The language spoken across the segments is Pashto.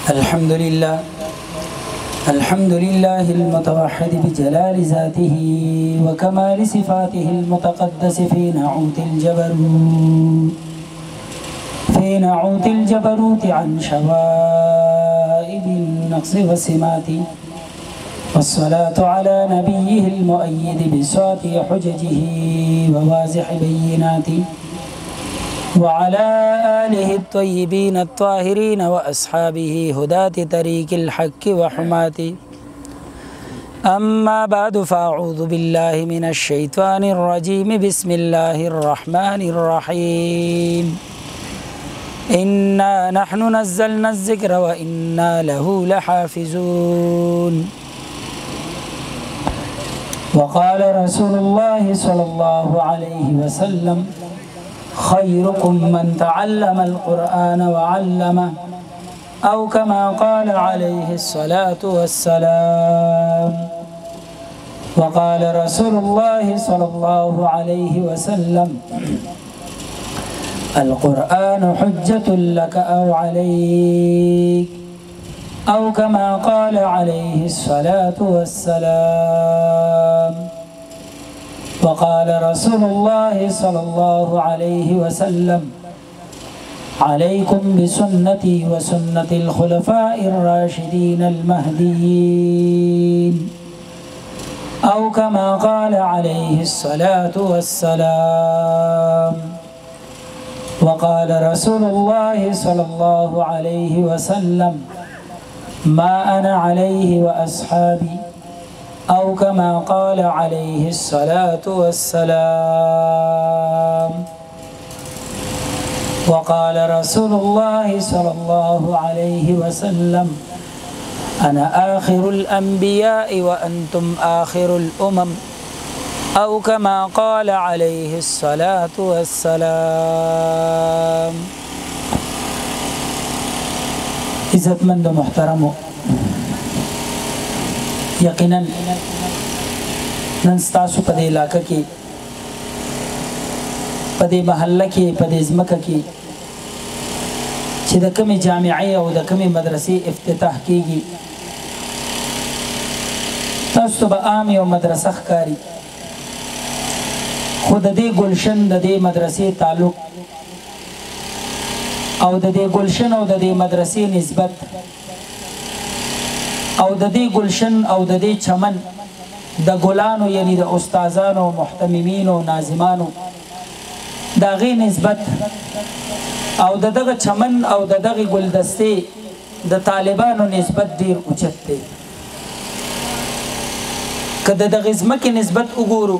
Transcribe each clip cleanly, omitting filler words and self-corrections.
الحمد لله المتوحد بجلال ذاته وكمال صفاته المتقدس في نعوت الجبروت عن شوائب النقص والسمات، والصلاة على نبيه المؤيد بساطع حججه وواضح بيناته، وعلى آله الطيبين الطاهرين وأصحابه هداة طريق الحق وحماته. أما بعد فأعوذ بالله من الشيطان الرجيم. بسم الله الرحمن الرحيم. إنا نحن نزلنا الذكر وإنا له لحافظون. وقال رسول الله صلى الله عليه وسلم: خيركم من تعلم القرآن وعلمه، أو كما قال عليه الصلاة والسلام. وقال رسول الله صلى الله عليه وسلم: القرآن حجة لك أو عليك، أو كما قال عليه الصلاة والسلام. وقال رسول الله صلى الله عليه وسلم: عليكم بسنتي وسنة الخلفاء الراشدين المهديين، أو كما قال عليه الصلاة والسلام. وقال رسول الله صلى الله عليه وسلم: ما أنا عليه وأصحابي، أو كما قال عليه الصلاة والسلام. وقال رسول الله صلى الله عليه وسلم: أنا آخر الأنبياء وأنتم آخر الأمم، أو كما قال عليه الصلاة والسلام. عزتمند محترمو، یقینا نن ستاسو په دې علاقه کې، په دې محله کې، په دې ځمکه کې چې د کومې جامعې او د کومې مدرسې افتتاح کېږي، تاسو ته به عام یو مدرسه ښکاري، خو د دې ګلشن د دې مدرسې تعلق او د دې ګلشن او د دې مدرسې نسبت او د دې ګلشن او د دې چمن د ګلانو یعنی د استادانو، محتممینو، ناظمانو د هغې نسبت او د دغه چمن او د دغې ګلدستې د طالبانو نسبت ډېر اوچت دی. که د دغې ځمکې نسبت وګورو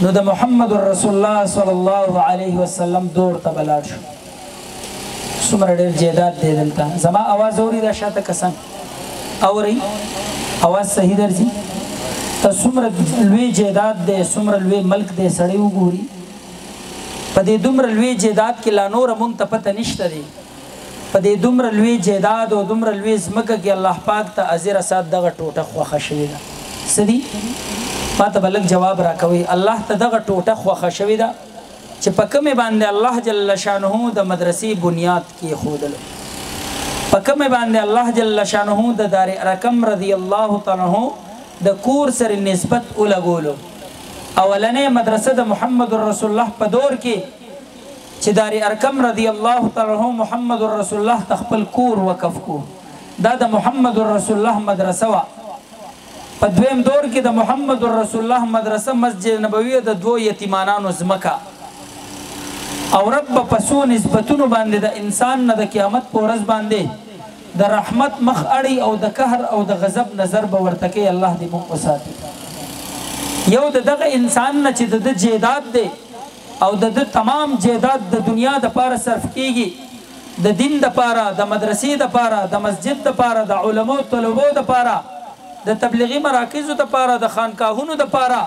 نو د محمد رسول الله صلی الله علیه وسلم دور ته به لاړ شو. څومره ډېر جیداد دی دلته. زما اواز اوري دا شاته کسان اوري؟ اواز صحیح درځي؟ ته څومره لوی جیداد دی، څومره لوی ملک دی، سړی وګوري په دې دومره لوی جیداد کې لا نوره مونږ ته پته نشته دی. په دې دومره لوی جیداد او دومره لوی ځمکه کې الله پاک ته ازیره سات دغه ټوټه خوښه شوې ده. څه دي؟ ما ته به لږ جواب راکوئ. الله ته دغه ټوټه خوښه شوې ده چې په کومې باندې الله جل شانه د مدرسې بنیاد کېښودلو، په کومې باندې الله جل شانه د دار ارقم رضی الله تعالی عنہ د کور سره نسبت ولګولو. اولنې مدرسه د محمد رسول الله په دور کې چې دار ارقم رضی الله تعالی عنہ محمد رسول الله خپل کور وقف کو، دا د محمد رسول الله مدرسه وه. په دویم دور کې د محمد رسول الله مدرسه مسجد نبوي د دوو یتیمانانو ځمکه، او رب په څو نسبتونو باندې د انسان نه د قیامت په ورځ باندې د رحمت مخ اړي او د قهر او د غضب نظر به ورته کوي. الله دې موږ وساتي. یو د دغه انسان نه چې د جیداد دی او د تمام جیداد د دنیا دپاره صرف کیږي، د دین دپاره، د مدرسې دپاره، د مسجد دپاره، د علماو طلبو دپاره، د تبلیغي مراکزو دپاره، د خانقاهونو دپاره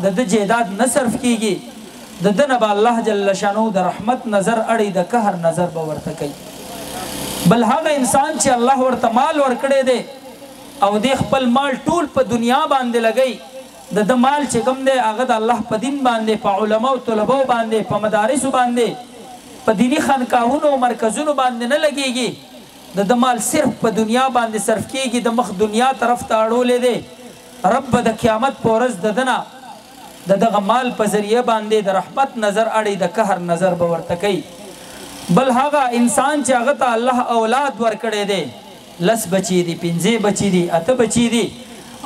د جیداد نه صرف کیږي، د دنه به الله جل شانو د رحمت نظر اړي، د قهر نظر به ورته کوي. بل هغه انسان چې الله ورته مال ورکړی دی او دې خپل مال ټول په دنیا باندې لګوي، د مال چې کوم دی هغه د الله په دین باندې، په علماو طلبو باندې، په مدارسو باندې، په دینی خانقاهونو او مرکزونو باندې نه لګیږي، د مال صرف په دنیا باندې صرف کیږي د مخ دنیا طرف ته اړولې دی رب د قیامت په ورځ د دنه د دغه مال په ذریعه باندې د رحمت نظر اړي د قهر نظر به ورته کوي بل هغه انسان چې هغه ته الله اولاد ورکړی دی 10 بچي دي 15 بچي دي 8 بچي دي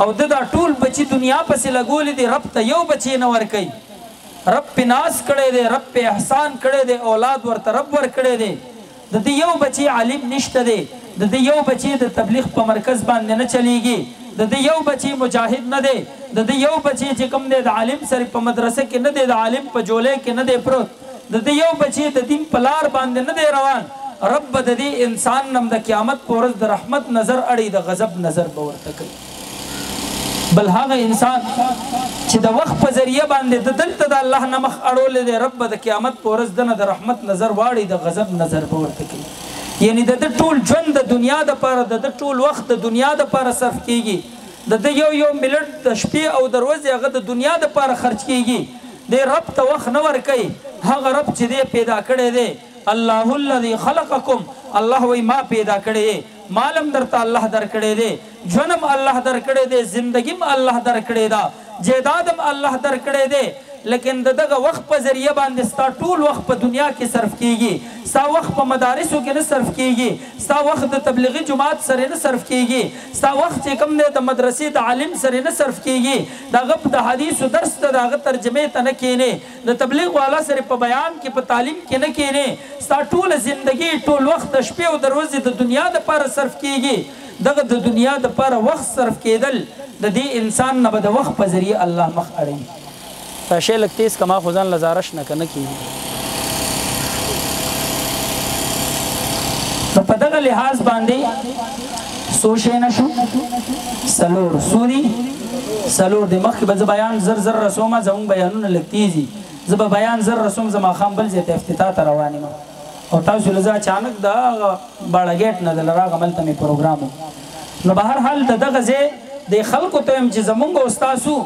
او د دا ټول بچي دنیا پسې لګولې دي رب ته یو بچي نه ورکوي رب په ناز کړی دی رب په احسان کړی دی اولاد ورته رب ورکړی دی د دې یو بچي عالم نشته دی د دې یو بچي د تبلیغ په مرکز باندې نه چلیږي د دې یو بچي مجاهد نه دی د دې یو بچي چې کوم دی د عالم سره په مدرسه کې نه دی د عالم په جولې کې نه دی پروت د دې یو بچي د دین په لار باندې نه دی روان رب د دې انسان نم د قیامت په ورځ د رحمت نظر اړي د غضب نظر به ورته کوي بل هغه انسان چې د وخت په ذریعه باندې د دلته د الله نه مخ اړولې دی رب د قیامت په ورځ دنه د رحمت نظر واړي د غضب نظر به ورته کوي یعنی د ټول ژوند د دنیا د پاره د ټول وخت د دنیا د پاره صرف کیږي د یو ملت د شپې او د ورځې هغه د دنیا د پاره خرج کیږي د رب ته وخت نه ورکوي هغه رب چې دی پیدا کړی دی الله الذي خلقکم الله وی ما پیدا کړی مالم درته الله درکړی دی ژوندم الله درکړی دی زندگیم الله درکړی دا جیدادم الله درکړی دی لیکن دغه وخت په ذریعہ باندې ستا ټول وخت په دنیا کې صرف کیږي ستا وخت په مدارسو کې نه صرف کیږي ستا وخت د تبلیغي جماعت سره نه صرف کیږي ستا وخت چې کوم دی د مدرسې د عالم سره نه صرف کیږي دغه د حدیثو درس ته دغه ترجمه ته نه کینې د تبلیغ والا سره په بیان کې په تعلیم کې نه کینې ستا ټول زندگی ټول وخت د شپې او د ورځې د دنیا لپاره صرف کیږي دغه د دنیا لپاره وخت صرف کېدل د دې انسان نه به د وخت په ذریعہ الله مخ اړوي تا شی لګ تیز کما خو ځان لزارش نه کنه کیږي نو په دغه لحاظ باندې سوچ نه شو سلور سوري سلور د مخ به بیان زر زر رسومه زمون بیانونه لګ تیزي زب بیان زر رسوم زما خام بل زیت افتتاح ته روانم او تاسو لزا اچانک دا باړه گیټ نه دل راغ عمل ته پروګرام نو بهر حال دغه زه د خلکو ته چې زمونږ استادو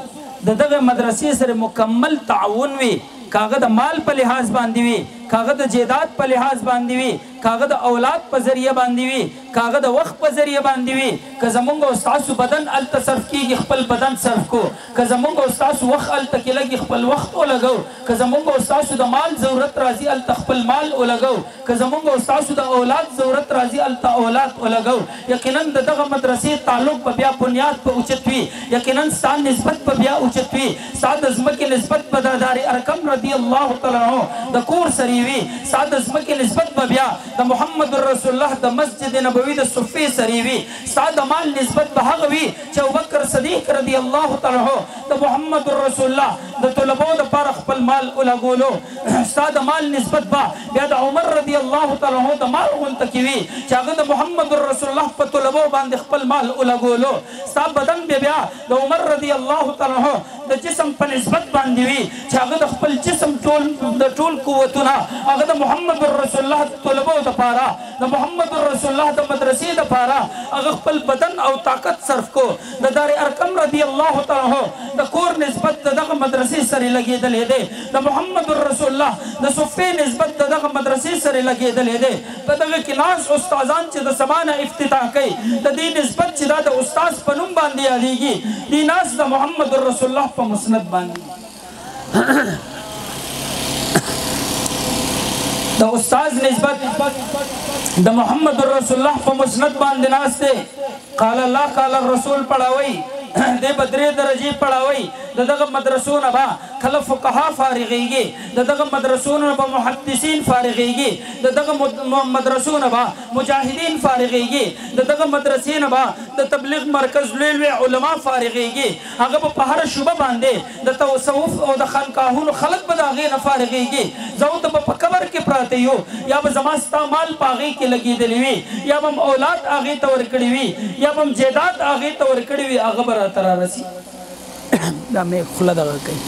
دغه مدرسې سره مکمل تعاون وي کاغه د مال په لحاظ باندې وي کاغه د جیدات په لحاظ باندې وي کاغه د اولاد په ذریعہ باندې وي کاغه د وخت په ذریعہ باندې وي که زمونږ استاد بدن ال تصرف کیږي خپل بدن صرف کو که زمونږ استاد وخت ال تکلګي خپل وخت ولګو که زمونږ استاد د مال ضرورت راځي ال خپل مال ولګو که زمونږ استاد د اولاد ضرورت راځي ال اولاد ولګو یقینا دغه مدرسې تعلق په بیا بنیاد په اوچت وي یقینا ستان نسبت په بیا اوچت وي ساده زمکه نسبت په دادار ارقم رضی الله تعالی عنہ د کور سری وي ساده زمکه نسبت په بیا د محمد رسول الله د مسجد نبوي د صفي سری وي ساده مال نسبت به هغه وي چې ابوبکر صدیق رضی الله تعالی عنہ د محمد رسول الله د طلبو د پر خپل مال ولګولو ساده مال نسبت به بیا د عمر رضی الله تعالی عنہ د مال غونته کی وي چې هغه د محمد رسول الله په طلبو باندې خپل مال ولګولو ساده بدن بیا د عمر رضی الله تعالی عنہ د جسم په نسبت باندې وي چې هغه د خپل جسم ټول قوتونه هغه د محمد رسول الله طلبو د پاره د محمد رسول الله د مدرسې د پاره هغه خپل بدن او طاقت صرف کو د دار ارقم رضی الله تعالی عنہ د کور نسبت دغه مدرسې سره لګیدلې ده د محمد رسول الله د صفې نسبت دغه مدرسې سره لګیدلې ده په دغه کې ناس استادان چې د سمانه افتتاح کوي د دې نسبت چې د استاد په نوم باندې یادېږي دې ناس د محمد رسول الله په مسند باندې د استاد نسبت د محمد رسول الله په مسند باندې ناشته قال الله قال الرسول پڑھاوي د بدرې درجه پڑھاوي دغه مدرسونه با کله فقها فارغيږي دغه مدرسونه با محدثین فارغيږي دغه مدرسونه با مجاهدین فارغيږي دغه مدرسین با د تبلیغ مرکز لوی علما فارغيږي هغه په هر شوبه باندې د تصوف او د خانقاهونو خلق به دغه نه فارغيږي زو ته په قبر کې پراته یو یا به زماستا مال پاغي کې لګیدلی وي یا به اولاد هغه تور کړی وي یا به جیدات هغه تور کړی وي هغه بر تر رسی دا مې خله دغه کوي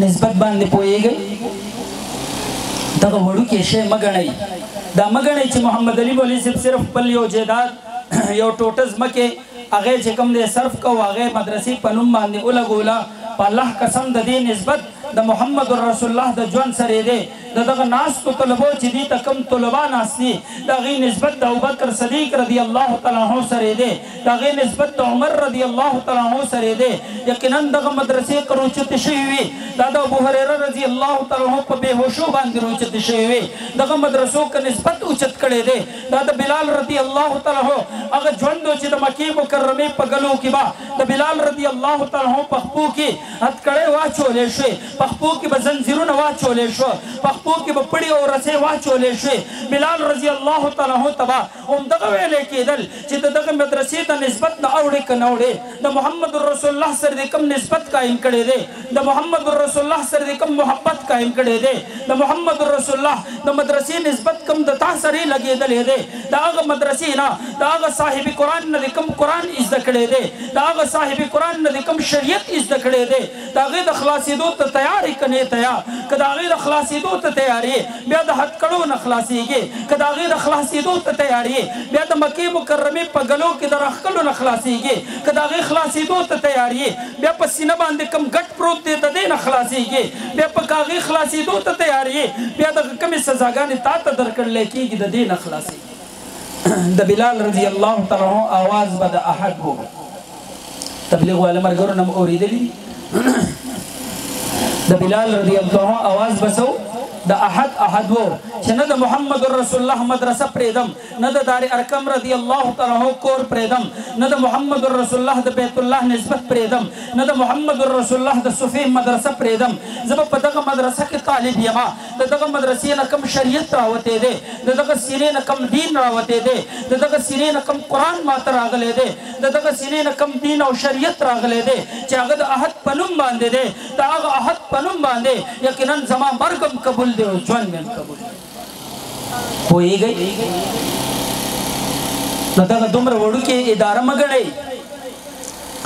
نسبت باندې پوهیږي دغه وړو کې شی مګنئ دا مګنئ چې محمد علي بولی صرف بل یو جیداد یو ټوټز مکه هغه چې کوم دې صرف کو هغه مدرسې په نوم باندې ولګولا په الله قسم د دې نسبت د محمد رسول الله د ژوند سره دی دغه ناس تو طلبو چې دي تکم طلبا ناسي دغه نسبت د ابوبکر صدیق رضی الله تعالی عنہ سره دی دغه نسبت د عمر رضی الله تعالی عنہ سره دی یقینا دغه مدرسې کروچت شوی وي دا د ابو هريره رضی الله تعالی عنہ په بهوشو باندې روچت شوی وي دغه مدرسو ک نسبت اوچت کړي دی دا د بلال رضی الله تعالی عنہ هغه ژوند چې د مکه مکرمه په غلو کې با د بلال رضی الله تعالی عنہ په خپو کې هت کړي واچولې شوی په خپو کې به زنجیرونه واچولې شو په خپو کې به پړي او رسې واچولې شوی بلال رضی الله تعالی عنہ تبا هم دغه ویلې کېدل چې دغه مدرسې ته نسبت نه اوړي کناوړي د محمد رسول الله سره کوم نسبت قائم کړي دي د محمد رسول الله سره کوم محبت قائم کړي دي د محمد رسول الله د مدرسې نسبت کوم د تا سره لګېدلې دي دا هغه مدرسې نه دا هغه صاحب قرآن نه کوم قرآن زده کړي دي دا هغه صاحب قرآن نه کوم شریعت زده کړي دي دا هغه د خلاصېدو ته تیاری کني تیار کدا هغه د خلاصېدو ته تیاری بیا د حد کړو نه خلاصېږي کدا هغه د خلاصېدو ته تیاری بیا د مکه مکرمه په غلو کې د راخلو نه خلاصېږي کدا هغه خلاصېدو ته تیاری بیا په سینه باندې کم ګټ پروت دی د دې نه خلاصېږي بیا په کاغذ خلاصېدو ته تیاری بیا د کومې سزاګانې تا ته درکړل کېږي د دې نه خلاصېږي د بلال رضی الله تعالی عنہ आवाज به د احد وو تبلیغ والا مرګرو نم اوریدلی د بلال رضی الله عنہ आवाज بسو د احد وو چې نه د محمد رسول الله مدرسه پریدم نه د دار ارقم رضی الله تعالی عنہ کور پریدم نه د محمد رسول الله د بیت الله نسبت پریدم نه د محمد رسول الله د صوفی مدرسه پریدم زب په دغه مدرسه کې طالب یم دغه مدرسې نه کم شریعت راوته دي دغه سینې نه کم دین راوته دي دغه سینې نه کم قران ماته راغله دي دغه سینې نه کم دین او شریعت راغله دي چې هغه د احد پنوم باندې دي دا هغه احد پنوم باندې یقینا زما مرګم قبول دی او ژوند مې قبول پوهیږئ نو دغه دومره وړوکې اداره مه ګڼئ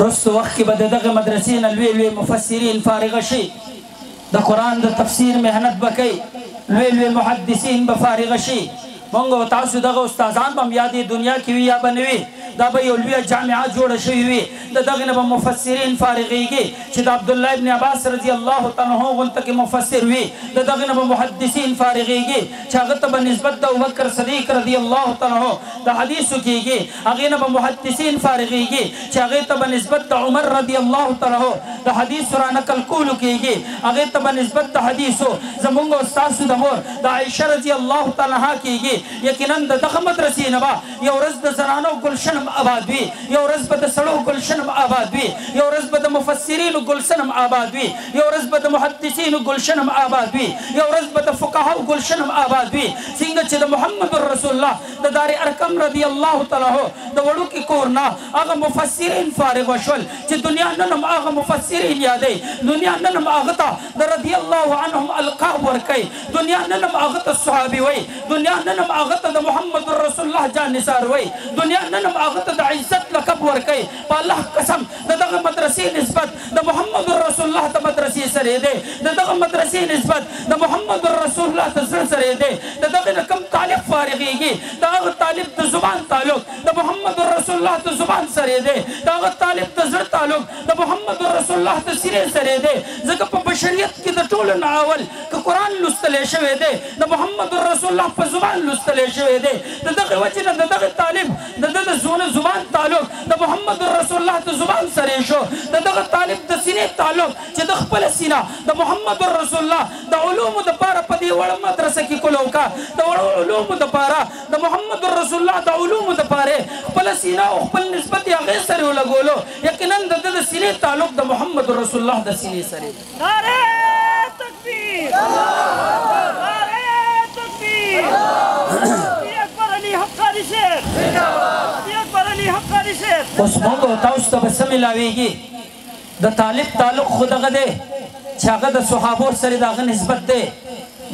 رستو وخت کې به د دغه مدرسې نه لوی لوی مفسرین فارغه شي د قرآن د تفسیر محنت به کوي لوی لوی محدثین به فارغه شي مونږ او تاسو دغه استادان به هم یا دې دنیا کې وي یا به نه وي دا به یو لویه جامعه جوړه شوې وي د دغې نه به مفسرین فارغېږي چې د عبدالله ابن عباس رضی الله تعالی عنه غونته کې مفسر وي د دغې نه به محدثین فارغېږي چې هغه ته به نسبت د ابوبکر صدیق رضی الله تعالی عنه د حدیثو کېږي هغې نه به محدثین فارغېږي چې هغې ته به نسبت د عمر رضی الله تعالی عنه د حدیثو را نقل کولو کېږي هغې ته به نسبت د حدیثو زمونږ او ستاسو د مور د عایشه رضی الله تعالی عنها کېږي یقینا د دغه مدرسې نه به یو ورځ د زنانو گلشن آباد وي یو ورځ به د سړو گلشن آباد وي یو ورځ به د مفسرینو گلشن آباد وي یو ورځ به د محدثینو گلشن آباد وي یو ورځ به د فقهاو گلشن آباد وي څنګه چې د محمد رسول الله د دار ارقم رضی الله تعالی عنہ د وړوکي کور نه هغه مفسرین فارغ وشول چې دنیا نن هم هغه مفسرین یادوي دنیا نن هم هغه ته د رضی الله عنهم القاب ورکوي دنیا نن هم هغه ته صحابي وایي دنیا نن هم هغه ته د محمد رسول الله جان نثار وایي دنیا نن هم هغه ته د عزت لقب ورکوي په الله قسم د دغه مدرسې نسبت د محمد رسول الله ته مدرسې سره دی د دغه مدرسې نسبت د محمد رسول الله ته زړه سره دی د دغه نه کوم طالب فارغېږي د هغه طالب د زبان تعلق د محمد رسول الله ته زبان سره دی د هغه طالب د زړه تعلق د محمد رسول الله ته سینې سره دی ځکه په بشریت کې د ټولو نه اول که قرآن لوستلی شوی دی د محمد رسول الله په زبان لوستلی شوی دی د دغې وجې نه د دغه طالب د ده د زبان تعلق د محمد رسول الله ته زبان سره شو د دغه طالب د سینې تعلق چې د خپله سینه د محمد رسول الله د علومو دپاره په دې وړه مدرسه کې کلو کا د وړو علومو دپاره د محمد رسول الله د علومو دپاره خپله سینه او خپل نسبت یې هغې سره ولګولو یقینا د ده د سینې تعلق د محمد رسول الله د سینې سره نعرې تکبیر نعرې تکبیر اکبر علی حقانی شیخ اکبر علی حقانی شیخ اوس موږ او تاسو ته به څه ملاویږي د طالب تعلق خو دغه دی چې هغه د صحابو سره د هغه نسبت دی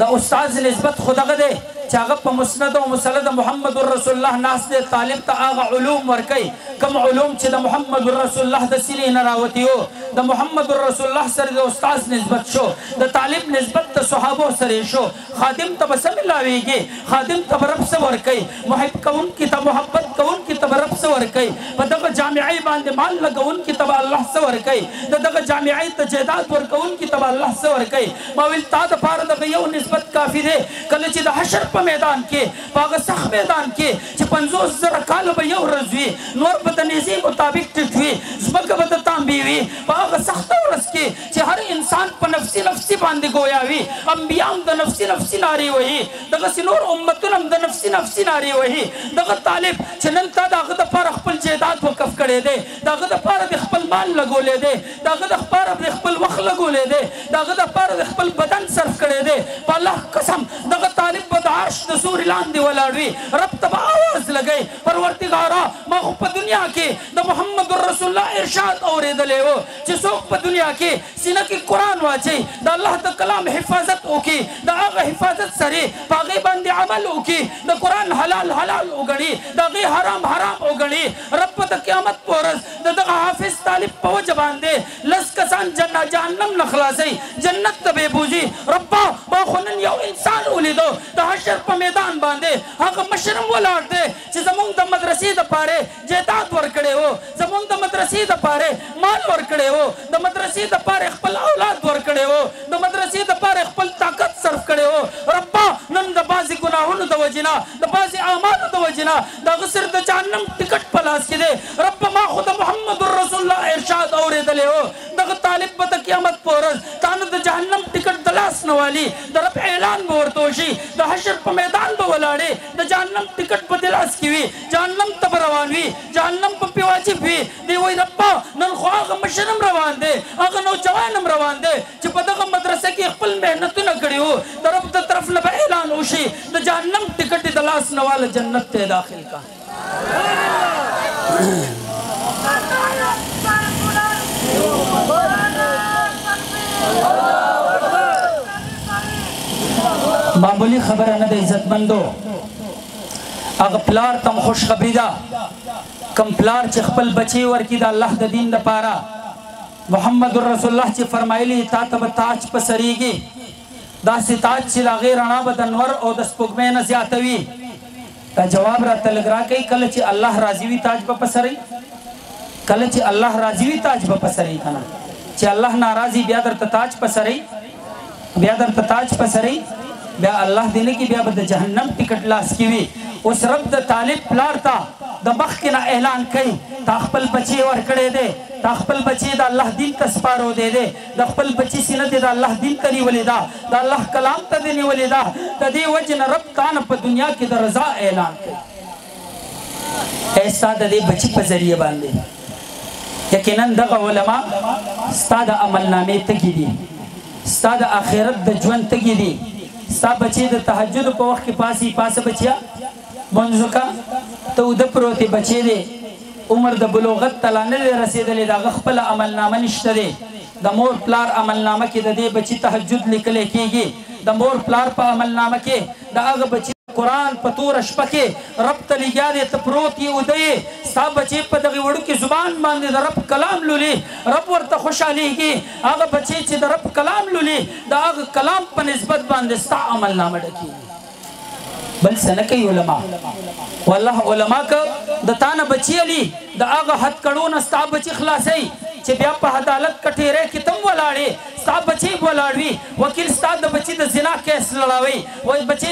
د استاد نسبت خو دغه دی چې هغه په مسند او مسند محمد رسول الله ناس دی طالب ته هغه علوم ورکوي کم علوم چې د محمد رسول الله د سینې نه راوتي وو د محمد رسول الله سره د استاد نسبت شو د طالب نسبت د صحابو سره شو خادم ته به څه ملاویږي خادم ته به رب څه ورکوي محب کوونکي ته محبت کوونکي ته به رب څه ورکوي په دغه جامعې باندې مال لګوونکي ته به الله څه ورکوي د دغه جامعې ته جایداد ورکوونکي ته به الله څه ورکوي ما ویل تا دپاره دغه یو نسبت کافي دی کله چې د حشر په میدان کې په هغه سخت میدان کې چې 50,000 کاله به یو ورځ وي نور به د نیزې مطابق ټیټ وي ځمکه به د تانبې وي په هغه سخته ورځ کې چې هر انسان په نفسي نفسي باندې ګویا وي انبیا هم د نفسي نفسي نارې وهي دغسې نور امتونه هم د نفسي نفسي نارې وهي دغه طالب چې نن تا د هغه دپاره خپل جایداد وقف کړی دی د هغه دپاره د خپل مال لګولی دی د هغه دپاره د خپل وخت لګولی دی د هغه دپاره د خپل بدن صرف کړی دی په الله قسم دغه طالب به د عرش د سوري لاندې ولاړ وي رب ته به آواز لګوي پروردګاره ما خو په دنیا کې د محمد رسول الله ارشاد اورېدلی و چې څوک په دنیا کې سینه کې قرآن واچوي د الله د کلام حفاظت وکړي د هغه حفاظت سره په هغې باندې عمل وکړي د قرآن حلال حلال وګڼي د هغې حرام حرام وګڼي رب په د قیامت په ورځ د دغه حافظ طالب په وجه باندې 10 کسان جهنم نه خلاصوي جنت ته به بوځي ربا ما خو نن یو انسان ولیدو د حشر په میدان باندې هغه مشر هم ولاړ دی چې زمونږ د مدرسې دپاره جایداد ورکړی و زمونږ د مدرسې دپاره مال ورکړی و د مدرسې دپاره خپل اولاد ورکړی و د مدرسې دپاره خپل طاقت صرف کړی و ربا نن د بعضې ګناهونو د وجې نه د بعضې اعمالو د وجې نه د هغه صرف د جهنم ټکټ په لاس کې دی رب ما خو د محمد رسول الله ارشاد اورېدلی و دغه طالب به د قیامت په ورځ تا نه د جهنم ټکټ د لاس نه والي د رب اعلان به ورته وشي د حشر په میدان به ولاړې د جهنم ټکټ په د لاس کې وي جهنم ته به روان وي جهنم په پې واجب وي دی وایي ربا نن خو هغه مشر هم روان دی هغه نوجوان هم روان دی چې په دغه مدرسه کې خپل محنتونه کړي وو د رب د طرف نه به اعلان وشي د جهنم ټکټ د لاس نه واله جنت ته داخل کا معمولی خبره نه د عزتمندو هغه پلار تم خوشخبري ده کم پلار چې خپل بچی ورکړي د الله د دین دپاره محمد رسول الله چې فرمایلی تا ته به تاج په سریږي داسې تاج چې د هغې رڼا به د نور او د سپوږمۍ نه زیاته وي دا جواب راته لږ راکوي کله چې الله راضي وي تاج به په سروي کله چې الله راضي وي تاج به په سروي که نه چې الله ناراضي بیا درته تاج په سروي بیا درته تاج په سروي بیا الله دې نه کې بیا به د جهنم ټکټ لاس کې وي اوس رب د طالب پلار ته د مخکې نه اعلان کوي تا خپل بچی ورکړی دی تا خپل بچی د الله دین ته سپارو دی د خپل بچی سینه دې د الله دین ته نیولې ده د الله کلام ته دې نیولې ده د دې وجې نه رب تا نه په دنیا کې د رضا اعلان کوي ای ستا د دې بچي په ذریعه باندې یقینا دغه علما ستا د عملنامې تږي دي ستا د آخرت د ژوند تږي دي ستا بچی د تهجد په وخت کې پاسي پاسه بچیا منځ وکړه ته اوده پروتې بچی دی عمر د بلوغت ته لا نه دی رسېدلی د هغه خپله عملنامه نشته دی د مور پلار عملنامه کې د دې بچي تهجد لیکلی کېږي د مور پلار په عملنامه کې د هغه بچي قرآن په توره شپه کې رب ته لګیا دی ته پروت یې اوده یې ستا بچی په دغې وړوکې زبان باندې د رب کلام لولي رب ورته خوشحالېږي هغه بچی چې د رب کلام لولي د هغه کلام په نسبت باندې ستا عملنامه ډکېږي بل څه نه کوي علما والله علما که د تا نه بچي علي د هغه حد کړو نه ستا بچي خلاصوي چې بیا په عدالت کټېری کې تم ولاړې ستا بچی ولاړ وي وکیل ستا د بچي د زنا کیس لړاوي وایي بچی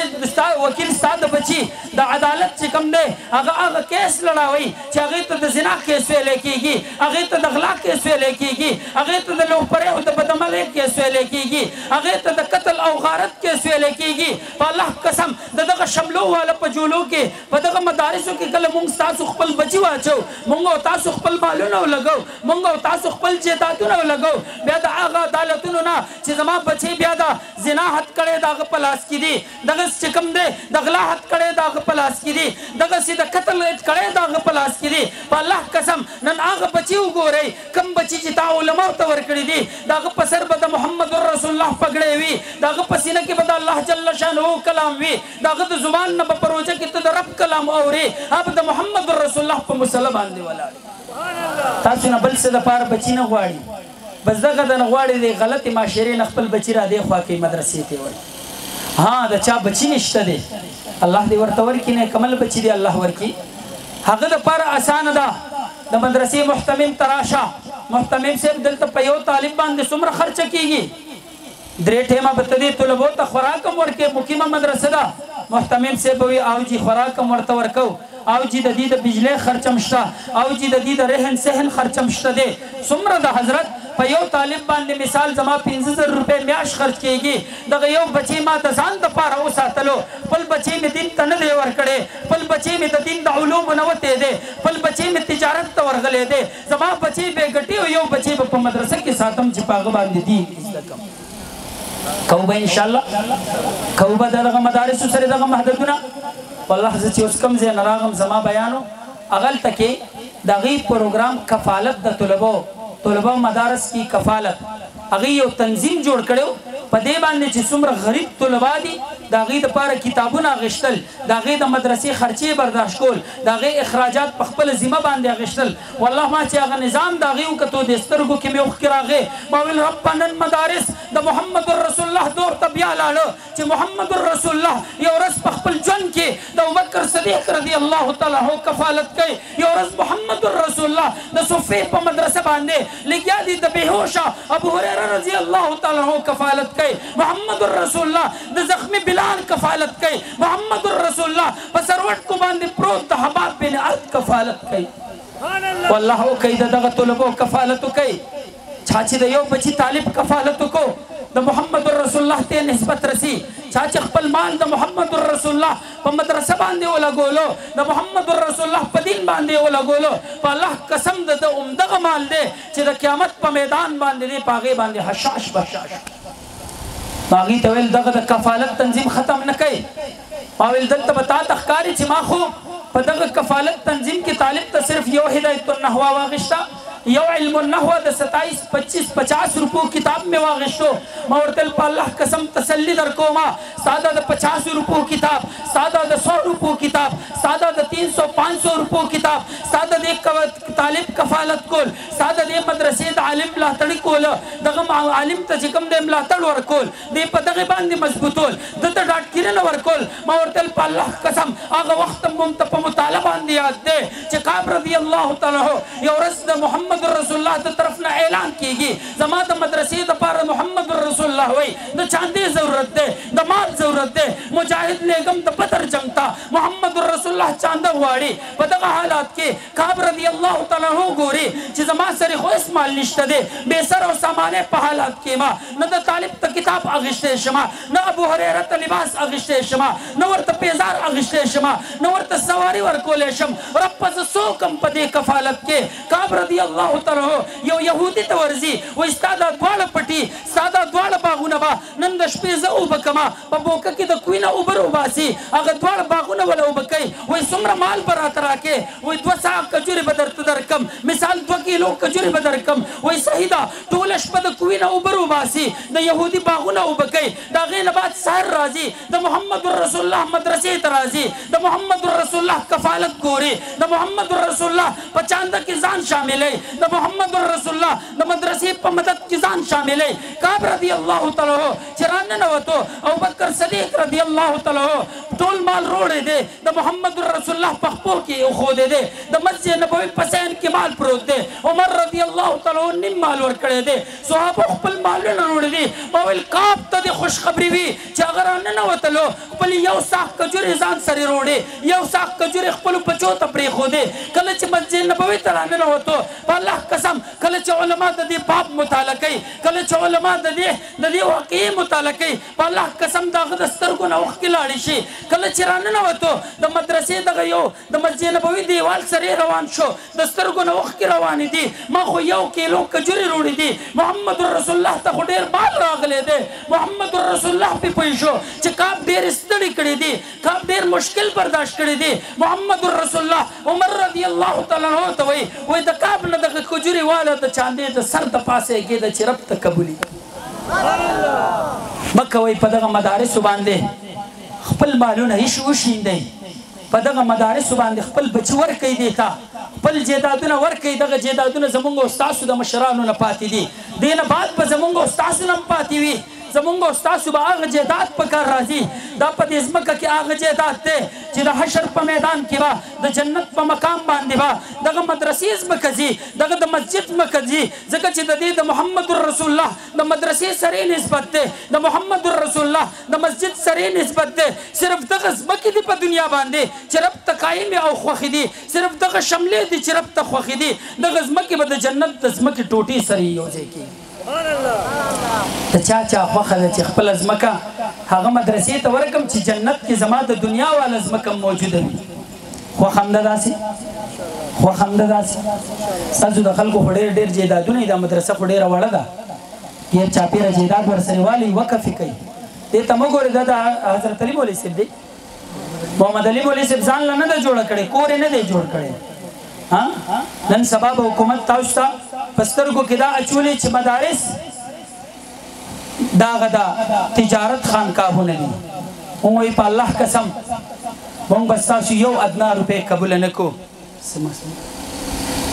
وکیل ستا د بچي د عدالت چې کوم دی هغه کیس لړاوي چې هغې ته د زنا کیس ویلی کېږي هغې ته د غلا کیس ویلی کېږي هغې ته د لوپرۍ او د بدعملۍ کیس ویلی کېږي هغې ته د قتل او غارت کیس ویلی کېږي په الله قسم د دغه شملو والا په جولو کې په دغه مدارسو کې کله مونږ ستاسو خپل بچي واچو مونږ او تاسو خپل مالونه ولګو مونږ او تاسو خپل جایدادونه ولګو بیا د هغه عدالت حالاتونو نه چې زما بچی بیا د زنا حد کړی د هغه په لاس کې دي دغسې چې کوم دی د غلا حد کړی د هغه په لاس کې دي دغسې د قتل کړی د هغه په لاس کې دي په الله قسم نن هغه بچي وګورئ کوم بچي چې تا علماو ته ورکړي دي د هغه په سر به د محمد رسول الله پګړۍ وي د هغه په سینه کې به د الله جل شانه کلام وي د هغه د زبان نه به په روژه کې ته د رب کلام اورې هغه د محمد رسول الله په مسله باندې ولاړ تاسو نه بل څه دپاره بچي نه غواړي بس دغه د نه غواړي د غلطې معاشرې نه خپل بچي را دې خوا کوي مدرسې ته وړي ها د چا بچي نشته دی الله دې ورته ورکړي نیکمل بچي دی الله ورکړي هغه دپاره اسانه ده د مدرسې محتمم ته راشه محتمم صاحب دلته په یو طالب باندې څومره خرچه کېږي 3 ټیمه به ته دې طلبو ته خوراک هم ورکوې مقیمه مدرسه ده محتمم صاحب به وي او جي خوراک هم ورته ورکو او جی د دې د بجلی خرچ هم شته او جی د دې د رهن سهن خرچ هم شته دی څومره د حضرت په یو طالب باندې مثال زما 15000 روپۍ میاشت خرچ کېږي دغه یو بچی ما د ځان دپاره وساتلو خپل بچی مې دین ته نه دی ورکړی خپل بچی مې د دین د علومو نه وتی دی خپل بچی مې تجارت ته ورغلی دی زما بچی بې ګټي او یو بچی به په مدرسه کې ساتم چې په هغه باندې دین زده کړم کوو به انشاءالله کوو به دغه مدارسو سره دغه محدودونه والله زه چې اوس کوم ځای نه راغم زما بیانو هغلته کې د هغې پروګرام کفالت د طلبو مدارس کې کفالت هغې یو تنظیم جوړ کړی په دې باندې چې څومره غریب طلبا دي د هغې دپاره کتابونه اخیستل د هغې د مدرسې خرچې برداشت کول د هغې اخراجات په خپله ذمه باندې اخیستل والله ما چې هغه نظام د هغې وکتو د سترګو کې مې اوښکې راغې ما ویل ربه نن مدارس د محمد رسول الله دور ته بیا لاړه چې محمد رسول الله یو ورځ په خپل ژوند کې د ابوبکر صدیق رضی الله تعالی عنه کفالت کوي یو ورځ محمد رسول الله د صفې په مدرسه باندې لګیا دي د بېهوشه ابو هریره رضی الله تعالی عنه کفالت کوي محمد رسول الله د زخمی بلال کفالت کوي محمد رسول الله په سروټ کو باندې پروت د حباب بن عبد کفالت کوي والله کوي دغه طلبو کفالت کوي چا چې د یو بچي طالب کفالت کو د محمد رسول الله ته نسبت رسی چا چې خپل مال د محمد رسول الله په مدرسه باندې ولګولو د محمد رسول الله په دین باندې ولګولو په الله قسم د عمدغه مال دی چې د قیامت په میدان باندې دی په هغې باندې حشاش بشاش هغې ته ویل دغه د کفالت تنظیم ختم نه کوي ما ویل دلته به تا ته ښکاري چې ما خو په دغه کفالت تنظیم کې طالب ته صرف یو هدایت النحوه واغېسته یو علم النحو د 27 25 50 روپو کتاب مې واغېستو ما ورته په الله قسم تسلي درکوما ساده د 50 روپو کتاب ساده د 100 روپو کتاب ساده د 300 500 روپو کتاب ساده د طالب کفالت کول ساده د مدرسې د عالم ملاتړ کول دغه عالم ته چې کوم د ملاتړ ورکول د په دغه باندې مضبوطول دته ډاټکیرنه ورکول ما ورته په الله قسم هغه وخت مونږ ته په مطالعه باندې یاد دی چې قاب رضی الله تعالی یو ورځ د محمد رسول الله د طرف نه اعلان کیږي زما د مدرسې دپاره محمد رسول الله وایي د چاندې ضرورت دی د مال ضرورت دی مجاهد لیږم د بدر جنګ ته محمد رسول الله چانده غواړي په دغه حالات کې قاب رضی الله تعالی عنه ګوري چې زما سره خو هېڅ مال نشته دی بې سر او سامانې په حالات کې ما نه د طالب ته کتاب اخیستی شمه نه ابو هریره ته لباس اخیستی شمه نه ورته پیزار اخیستی شمه نه ورته سواري ورکولی شم ربه زه څوک م په دې کفالت کې قاب رضی الله تعالی یو یهودي ته ورځي وایي ستا دا دواړه پټي ستا دا دواړه باغونه به نن د شپې زه اوبه کړمه په بوکه کې د کوینه اوبه روباسي هغه دواړه باغونه وله اوبه کوي وایي څومره مال به راته راکې وایي 2 ساعه کجورې به درته درکړم مثال 2 کیلو کجورې به درکړم وایي صحیح ده ټوله شپه د کوینه اوبه روباسي د یهودي باغونه اوبه کوي د هغې نه بعد سهر راځي د محمد رسول الله مدرسې ته راځي د محمد رسول الله کفالت ګوري د محمد رسول الله په چانده کې ځان شاملوي د محمد رسول الله د مدرسې په مدد کې ځان شاملوي قاب رضی الله تعالی چې راننوتو ابوبکر صدیق رضی الله تعالی ټول مال روړی دی د محمد رسول الله په خپو کې ایښودی دی د مسجد نبوي په سین کې مال پروت دی عمر رضی الله تعالی نیم مال ورکړی دی صحابه خپل مالونه روړي دي ما ویل قاب ته د خوشخبري وي چې هغه راننوتلو خپل یو ساق کجورې ځان سره روړې یو ساق کجورې خپلو بچو ته پرېښودې کله چې مسجد نبوي ته راننوتو په الله قسم کله چې علما د دې باب مطالعه کوي کله چې علما د دې واقعي مطالعه کوي په الله قسم د هغه د سترګو نه اوښکې لاړې شي کله چې راننوتو د مدرسې دغه یو د مسجد نبوي دیوال سره روان شو د سترګو نه اوښکې روانې روړي دي ما خو 1 کیلو کجوري روړي دي محمد رسول الله ته خو ډېر بال راغلی دی محمد رسول الله پې پوه شو چې کاب ډېر ستړي کړي دي کاب ډېر مشکل برداشت کړي دي محمد رسول الله عمر رضی الله تعالی عنہ ته وایي د کاب نه دغه کجوري واله د چاندې د سر د پاسه یې کېده چې رب ته قبولي مه کوئ په دغه مدارسو باندې خپل مالونه هیڅ وشیندئ په دغه مدارسو باندې خپل بچي ورکوئ دې ته خپل جیدادونه ورکوئ دغه جیدادونه زمونږ او ستاسو د مشرانو نه پاتې دي دې نه بعد به زمونږ او ستاسو نه هم پاتې وي زمونږ او ستاسو به هغه جیداد په کار راځي دا په دې ځمکه کې هغه جیداد دی چې د حشر په میدان کې به د جنت په مقام باندې به دغه مدرسې ځمکه ځي دغه د مسجد ځمکه ځي ځکه چې د دې د محمد رسول الله د مدرسې سره نسبت دی د محمد رسول الله د مسجد سره نسبت دی صرف دغه ځمکې دي په دنیا باندې چې رب ته قایم او خوښې دي صرف دغه شملې دي چې رب ته خوښې دي دغه ځمکې به د جنت د ځمکې ټوټې سره یو ځای کېږي د چا خوښه ده چې خپله ځمکه هغه مدرسې ته ورکړم چې جنت کې زما د دنیا والا ځمکه موجوده وي خوښ هم ده داسې خوښ هم ده داسې ستاسو د خلکو خو ډېر جیدادونه دا مدرسه خو ډېره وړه ده ډېر چاپېره جیداد ورسره والي وقف یې کوي دې ته مه ګورئ دا د حضرت علي مولوي صاحب دی محمد علي مولوي صاحب ځان له نه ده جوړه کړې کور یې نه دی جوړ کړی نن سبا به حکومت تاسو ته په سترګو کې دا اچولې چې مدارس دا غدا تجارت خانقاهونه دي مونږ وایي په الله قسم مونږ به ستاسو 1 ادنا روپۍ قبوله نه کړو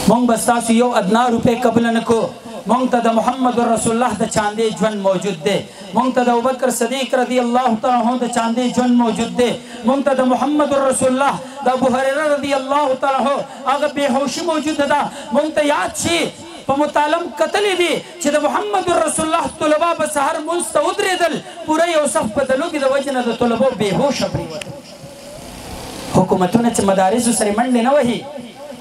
مونږ به ستاسو 1 ادنا روپۍ قبوله نه کړو مونږ ته د محمد رسول الله د چاندې ژوند موجود دی مونږ ته د ابوبکر صدیق رضی الله تعالی عنہ د چاندې ژوند موجود دی مونږ ته د محمد رسول الله د ابو هريره رضی الله تعالی عنہ هغه بېهوشي موجوده ده مونږ ته یاد شي په مطالم کتلې دي چې د محمد رسول الله طلبه به سحر مونځ ته ودرېدل پوره یو صف په د لوږې د وجې نه د طلبو بېهوشه پرېوتل حکومتونه چې مدارسو سره منډې نه وهي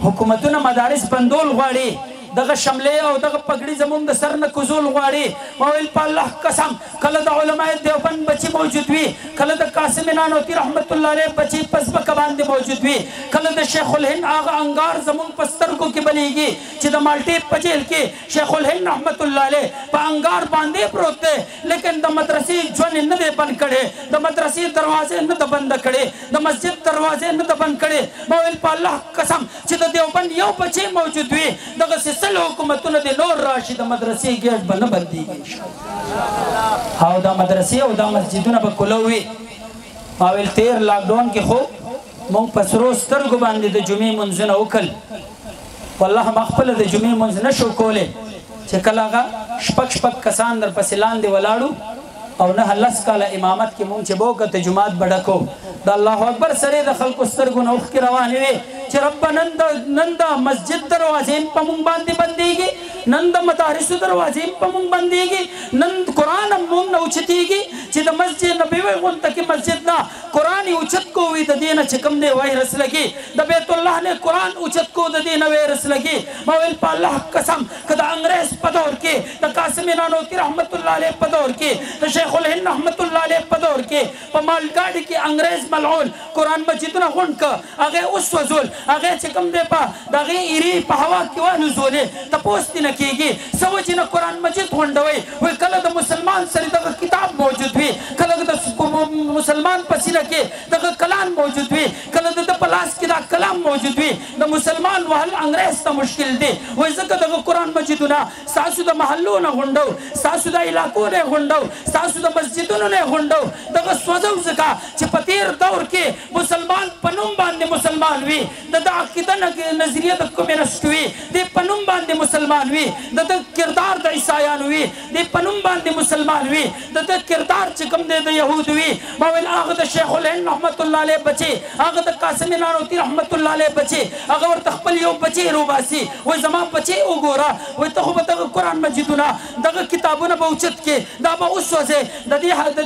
حکومتونه مدارس بندول غواړي دغه شملې او دغه پګړي زمونږ د سر نه کوزول غواړي ما ویل په الله قسم کله د علماء دیوبند بچي موجود وي کله د قاسم نانوتي رحمت الله علیه بچي په ځمکه باندې موجود وي کله د شیخ الهند هغه انګار زمونږ په سترګو کې بلیږي چې د مالټې په جیل کې شیخ الهند رحمت الله علیه په انګار باندې پروت دی لیکن د مدرسې ژوند نه دی بند کړی د مدرسې دروازې نه ده بنده کړې د مسجد دروازې نه ده بند کړې ما ویل په الله قسم چې د دیوبند یو بچی موجود وي دغه سل حکومتونه د نور راشي د مدرسې ګیټ به نه بندېږي او دا مدرسې او دا مسجدونه به کولو وي ما ویل تېر لاکډاون کې خو موږ په سرو سترګو باندې د جمعې مونځونه وکړل والله ما خپله د جمعې مونځ نه شو کولی چې کله هغه شپږ کسان درپسې لاندې ولاړو او 9 کاله امامت کې مونږ چې به وکړه ته جومات به ډکو د الله اکبر سره د خلکو سترګو نه اوښکې روانې وې چې رب نن د مسجد دروازې په مونږ باندې بندېږي نن د مدارسو دروازې په مونږ بندېږي نن قرآن هم مونږ نه اوچتېږي چې د مسجد نبوي غونته کې مسجد نه قرآن یې اوچت کو وي د دې نه چې کوم دی وایرس لګي د بیت الله نه قرآن اوچت کو د دې نه وایرس لګي ما ویل په الله قسم که د انګریز په دور کې د قاسم نانوتي رحمت الله علیه په دور کې د شیخ الهند رحمت الله علیه په دور کې په مالګاډي کې انګریز ملعون قرآن مجیدونه غونډ که هغې وسوځول هغې چې کوم دی په د هغې ایرې په هوا کې والوزولې تپوس دې نه کېږي څه وجې نه قرآن مجید غونډوئ وایي کله د مسلمان سره دغه کتاب موجود وي کله د مسلمان په سینه کې دغه کلام موجود وي کله د په لاس کې دا کلام موجود وي د مسلمان وهل انګریز ته مشکل دی وایي ځکه دغه قرآن مجیدونه ستاسو د محلو نه غونډو ستاسو د علاقو نه غونډو ستاسو د مسجدونو نه غونډو دغه سوځو ځکه چې په تېر دور کې مسلمان په نوم باندې مسلمان وي د عقیده نظریه د کمیونسټ وي دی په نوم باندې مسلمان وي د کردار د عیسایانو وي دی په نوم باندې مسلمان وي د کردار چې کوم دی د یهود وي ما ویل هغه د شیخ الهند رحمت الله علیه بچي هغه د قاسم نانوتي رحمت الله علیه بچي هغه ورته خپل یو بچی روباسي وایي زما بچی وګوره وایي ته خو به دغه قرآن مجیدونه دغه کتابونه به اوچت کې دا به وسوځې د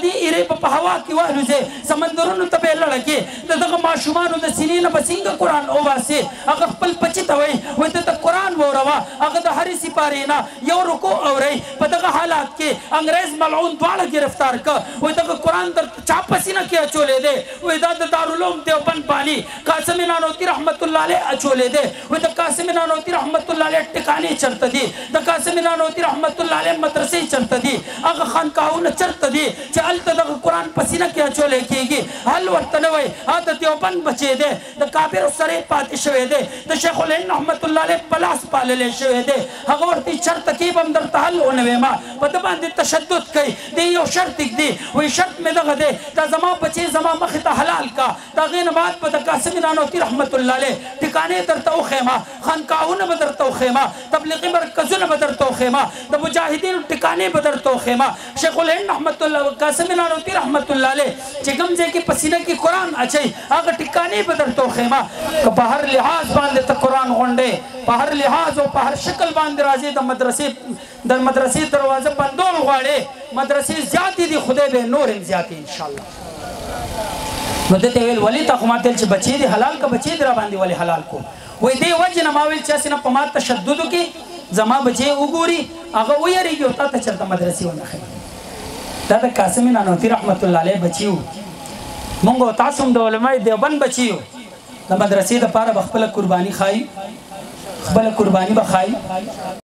دې ایرې به په هوا کې والوځې سمندرونو ته به یې لړه کې د دغه ماشومانو د سینې نه به څنګه قرآن وباسې هغه خپل بچي ته وایي ته د قرآن قرآن ووروا هغه د هرې سپارې نه یو رکو اورئ په دغه حالات کې انګریز ملعون دواړه گرفتار کړه وایي دغه قرآن در چا په سینه کې اچولی دی وایي دا د دارالعلوم دیوبند باني قاسم نانوتي رحمت الله علیه اچولی دی وایي د قاسم نانوتي رحمت الله علیه ټکانې چرته دي د قاسم نانوتي رحمت الله علیه مدرسې چرته دي هغه خانقاهونه چرته دي چې هلته دغه قرآن په سینه کې اچولی کېږي حل ورته نه وایي هغه د دیوبند بچی دی د کافرو سره پاتې شوی دی د شیخ الهند رحمت الله علیه په لاس پاللی شوی دی هغه ورته چرته کې به هم درته حل ونه ویما په ده باندې تشدد کوي دی یو شرط ږدي وایي شرط مې دغه دی دا زما بچی زما مخې ته حلال کا د هغې نه بعد به د قاسم نانوتي رحمت الله علیه ټکانې درته وښیما خانقاهونه به درته وښیما تبلیغي مرکزونه به درته وښیما د مجاهدینو ټکانې به درته وښیما شیخ الهند رحمت الله قاسم نانوتي رحمت الله علیه چې کوم ځای کې په سینه کې قرآن اچوي هغه ټکانې به درته وښیما که په هر لحاظ باندې ته قرآن غونډې په هر لحاظ او په هر شکل باندې راځي د مدرسې دروازه بندول غواړې مدرسې زیاتې دي خدای به نور هم زیاتې انشاءالله نو ده ته ویل ولې تا خو ما ته ویل چې بچې دې حلال که بچې دې را باندې ولې حلال کو وایي دې وجې نه ما ویل چې هسې نه په ما تشدد وکړي زما بچې وګوري هغه ویرېږي او تا ته چېرته مدرسې ونه ښیي دا د قاسم نانوتي رحمت الله علیه بچي وو مونږ او تاسو هم د علماء دیوبند بچي یو د مدرسې دپاره به خپله قرباني ښایي خپله قرباني به ښایي